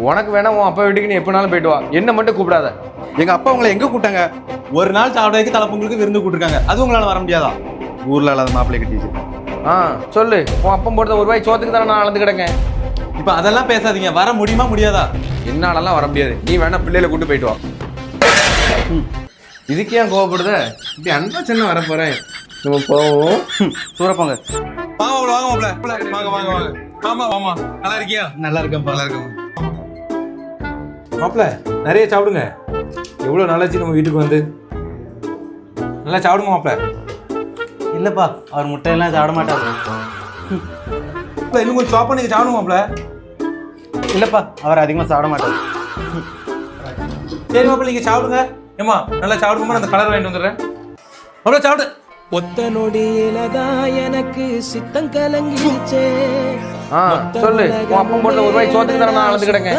உனக்கு வேணா உன் அப்பா வீட்டுக்கு நீ எப்பனாலும் போயிட்டு வா, என்ன மட்டும் கூப்பிடாத. எங்க அப்பா உங்களை எங்க கூட்டாங்க? ஒரு நாள் சாப்பிடறதுக்கு தலைப்பொங்கலுக்கு விருந்து கூட்டிருக்காங்க, அது உங்களால வர முடியாதா? ஊர்ல இல்லாத மாப்பிள்ளை கட்டிச்சு. சொல்லு, உன் அப்பா போடுற ஒரு வாய் சோத்துக்கு தானே நான் அளந்து கிடக்கேன். இப்ப அதெல்லாம் பேசாதீங்க, வர முடியுமா முடியாதா? என்னாலலாம் வர முடியாது, நீ வேணா பிள்ளையில கூட்டு போயிட்டு வா. இதுக்கு ஏன் கோவப்படுத? இப்படி அன்பா சின்ன வர போறேன், நம்ம போவோம். சூரப்பாங்க. வாங்க வாங்க வாங்க வாங்க வாங்க. ஆமா ஆமா, நல்லா இருக்கியா? நல்லா இருக்கேன். நல்லா இருக்கேன் மாப்பிள்ள, நிறைய சாப்பிடுங்க. எவ்வளவு நாளாச்சு நம்ம வீட்டுக்கு வந்து. நல்லா சாப்பிடுங்க மாப்பிள்ள. இல்லப்பா, அவர் முட்டையெல்லாம் சாப்பிட மாட்டாரு. இன்னும் கொஞ்சம் சாப்பிட நீங்க சாப்பிடுங்க மாப்பிள்ள. இல்லப்பா, அவர் அதிகமா சாப்பிட மாட்டாரு. சரி மாப்பிள்ள, நீங்க சாப்பிடுங்க. ஏமா நல்லா சாப்பிடுமா, அந்த கலர் வாங்கிட்டு வந்துடுறேன். மாப்பிள்ள சாப்பிடு. ஒத்த நொடியிலதான் எனக்கு சித்தம் கலங்கிடுச்சே. சொல்லு, உன் அப்பா போடுற ஒரு வாய் சோத்துக்கு தானே நான் அளந்து கிடக்கேன்.